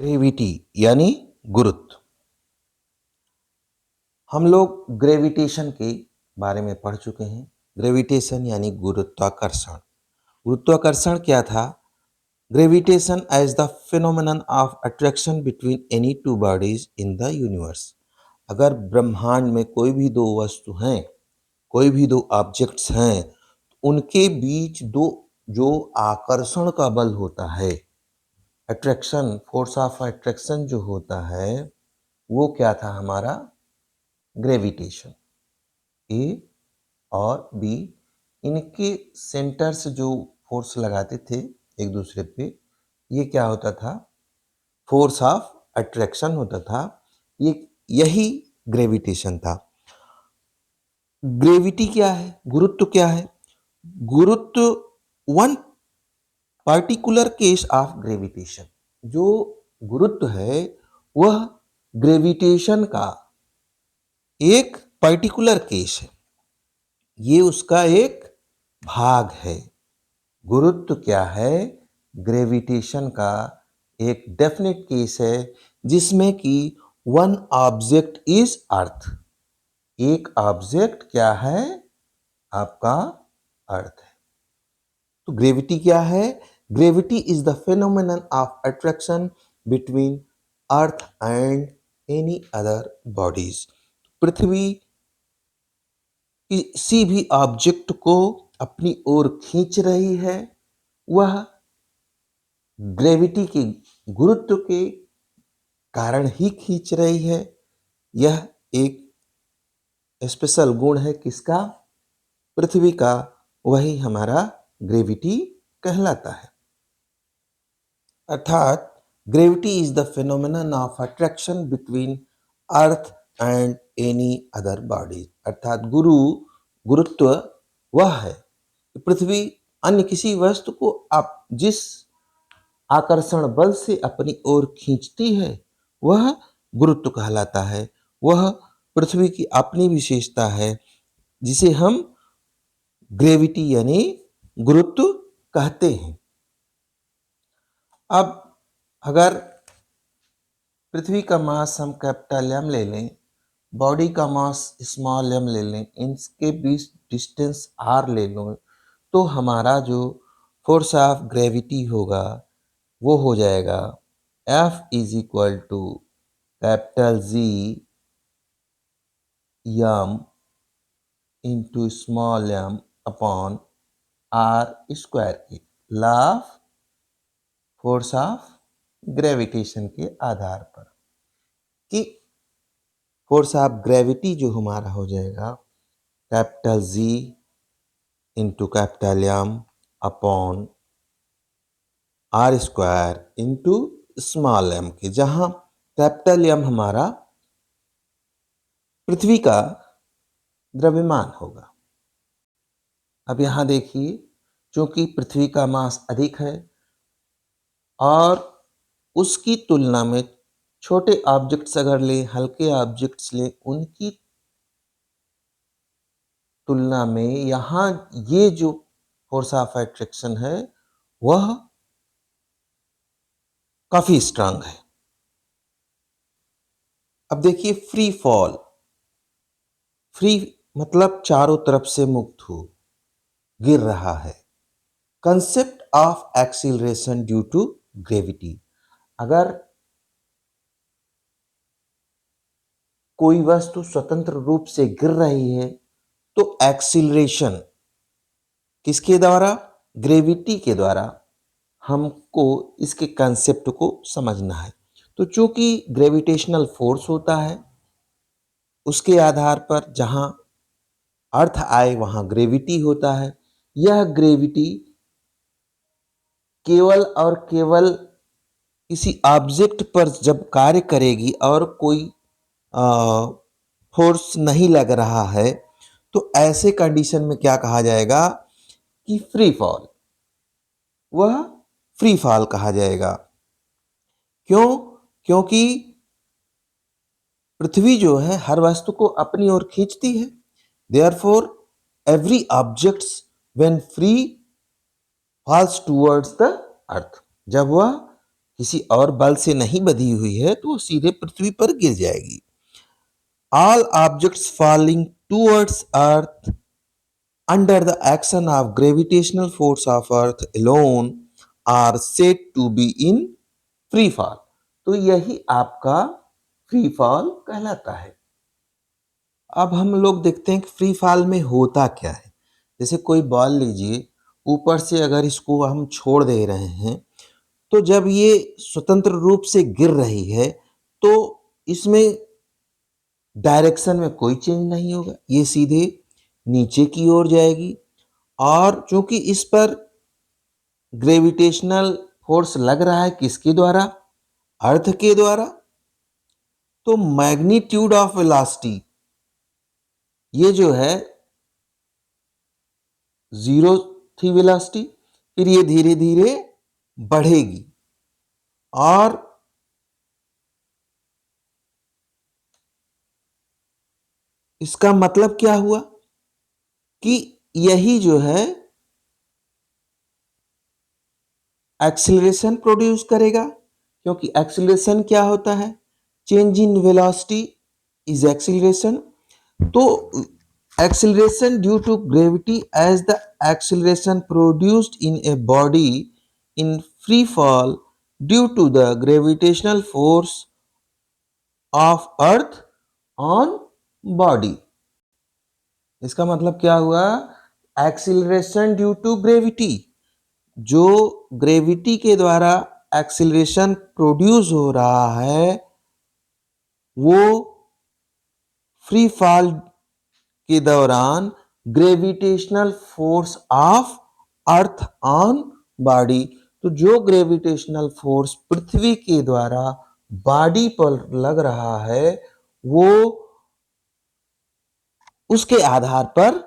Gravity यानी गुरुत्व। हम लोग ग्रेविटेशन के बारे में पढ़ चुके हैं। ग्रेविटेशन यानी गुरुत्वाकर्षण। गुरुत्वाकर्षण क्या था? Gravitation as the phenomenon of attraction between any two bodies in the universe. अगर ब्रह्मांड में कोई भी दो वस्तु हैं, कोई भी दो ऑब्जेक्ट्स हैं, उनके बीच दो जो आकर्षण का बल होता है, अट्रैक्शन, फोर्स ऑफ अट्रैक्शन जो होता है, वो क्या था हमारा? ग्रेविटेशन। ए और बी, इनके सेंटर से जो फोर्स लगाते थे एक दूसरे पे, ये क्या होता था? फोर्स ऑफ अट्रैक्शन होता था। यही ग्रेविटेशन था। ग्रेविटी क्या है? गुरुत्व क्या है? गुरुत्व one particular case of gravitation. जो गुरुत्व है वह ग्रेविटेशन का एक पर्टिकुलर केस है, ये उसका एक भाग है। गुरुत्व क्या है? ग्रेविटेशन का एक डेफिनेट केस है, जिसमें कि वन ऑब्जेक्ट इज अर्थ। एक ऑब्जेक्ट क्या है? आपका अर्थ है। तो ग्रेविटी क्या है? Gravity is the phenomenon of attraction between earth and any other bodies. पृथ्वी किसी भी ऑब्जेक्ट को अपनी ओर खींच रही है, वह ग्रेविटी के गुरुत्व के कारण ही खींच रही है। यह एक स्पेशल गुण है किसका? पृथ्वी का। वही हमारा ग्रेविटी कहलाता है। अर्थात gravity is the phenomenon of attraction between earth and any other body. अर्थात गुरुत्व वह है, पृथ्वी अन्य किसी वस्तु को आप जिस आकर्षण बल से अपनी ओर खींचती है, वह गुरुत्व कहलाता है। वह पृथ्वी की अपनी विशेषता है, जिसे हम ग्रेविटी यानी गुरुत्व कहते हैं। अब अगर पृथ्वी का मास हम कैपिटल एम ले लें, बॉडी का मास स्मॉल एम ले लें, इनके बीच डिस्टेंस आर ले लो, तो हमारा जो फोर्स ऑफ ग्रेविटी होगा वो हो जाएगा F is equal to capital G M into small M upon R square की law of force of gravitation के आधार पर, कि फोर्स ऑफ ग्रेविटी जो हमारा हो जाएगा capital G into capital M upon R square into small M के, जहां कैपिटल एम हमारा पृथ्वी का द्रव्यमान होगा। अब यहां देखिए, क्योंकि पृथ्वी का मास अधिक है और उसकी तुलना में छोटे ऑब्जेक्ट्स अगर ले, हल्के ऑब्जेक्ट्स ले, उनकी तुलना में यहां ये जो फोर्स ऑफ अट्रैक्शन है वह काफी स्ट्रांग है। अब देखिए, फ्री फॉल, फ्री मतलब चारों तरफ से मुक्त हो, गिर रहा है। Concept of acceleration due to gravity. अगर कोई वस्तु स्वतंत्र रूप से गिर रही है तो एक्सीलरेशन किसके द्वारा? ग्रेविटी के द्वारा हमको इसके कंसेप्ट को समझना है। तो चूंकि ग्रेविटेशनल फोर्स होता है, उसके आधार पर जहां अर्थ आए वहां ग्रेविटी होता है। यह ग्रेविटी केवल और केवल किसी ऑब्जेक्ट पर जब कार्य करेगी और कोई फोर्स नहीं लग रहा है, तो ऐसे कंडीशन में क्या कहा जाएगा? कि फ्री फॉल। वह फ्री फॉल कहा जाएगा। क्यों? क्योंकि पृथ्वी जो है हर वस्तु को अपनी ओर खींचती है। Therefore every objects when free falls towards the earth. जब वह किसी और बल से नहीं बधी हुई है तो वो सीधे पृथ्वी पर गिर जाएगी। All objects falling towards earth under the action of gravitational force of earth alone are said to be in free fall। तो यही आपका फ्री फॉल कहलाता है। अब हम लोग देखते हैं कि फ्री फॉल में होता क्या है। जैसे कोई बॉल लीजिए, ऊपर से अगर इसको हम छोड़ दे रहे हैं तो जब ये स्वतंत्र रूप से गिर रही है तो इसमें डायरेक्शन में कोई चेंज नहीं होगा, ये सीधे नीचे की ओर जाएगी। और चूंकि इस पर ग्रेविटेशनल फोर्स लग रहा है किसके द्वारा? अर्थ के द्वारा। तो मैग्नीट्यूड ऑफ वेलोसिटी ये जो है जीरो थी वेलोसिटी, फिर ये धीरे धीरे बढ़ेगी और इसका मतलब क्या हुआ कि यही जो है एक्सीलरेशन प्रोड्यूस करेगा, क्योंकि एक्सीलरेशन क्या होता है? Change in velocity is acceleration. तो acceleration due to gravity as the acceleration produced in a body in free fall due to the gravitational force of earth on body. इसका मतलब क्या हुआ? एक्सीलरेशन ड्यू टू ग्रेविटी, जो gravity के द्वारा acceleration produce हो रहा है वो फ्री फॉल के दौरान gravitational force of earth on body. तो जो ग्रेविटेशनल फोर्स पृथ्वी के द्वारा बॉडी पर लग रहा है वो उसके आधार पर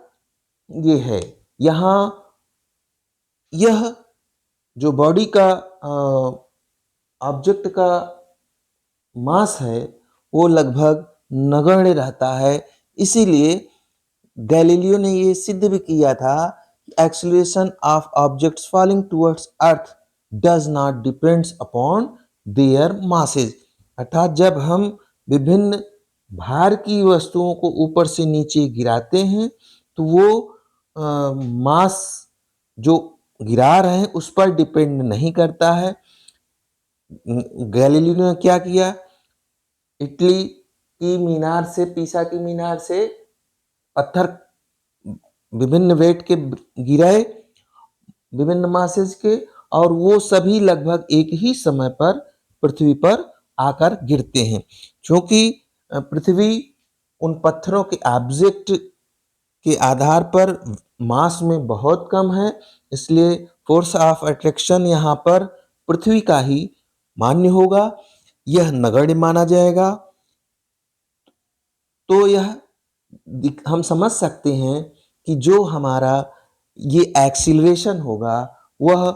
ये है। यहां यह जो बॉडी का ऑब्जेक्ट का मास है वो लगभग नगण्य रहता है। इसीलिए गैलीलियो ने ये सिद्ध भी किया था कि acceleration of objects falling towards earth does not depends upon their masses. अर्थात जब हम विभिन्न भार की वस्तुओं को ऊपर से नीचे गिराते हैं तो वो मास जो गिरा रहे हैं उस पर डिपेंड नहीं करता है। गैलीलियो ने क्या किया? इटली की मीनार से, पीसा की मीनार से पत्थर विभिन्न वेट के गिराए, विभिन्न मासेज के, और वो सभी लगभग एक ही समय पर पृथ्वी पर आकर गिरते हैं। क्योंकि पृथ्वी उन पत्थरों के ऑब्जेक्ट के आधार पर मास में बहुत कम है, इसलिए फोर्स ऑफ अट्रैक्शन यहाँ पर पृथ्वी का ही मान्य होगा, यह नगण्य माना जाएगा। तो यह हम समझ सकते हैं कि जो हमारा ये एक्सीलरेशन होगा वह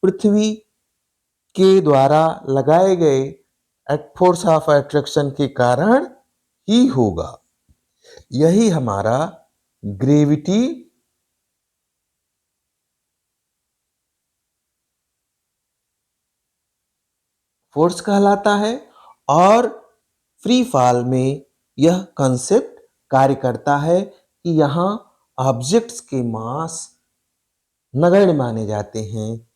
पृथ्वी के द्वारा लगाए गए फोर्स ऑफ अट्रैक्शन के कारण ही होगा। यही हमारा ग्रेविटी फोर्स कहलाता है और फ्री फॉल में यह कंसेप्ट कार्य करता है कि यहाँ ऑब्जेक्ट्स के मास नगण्य माने जाते हैं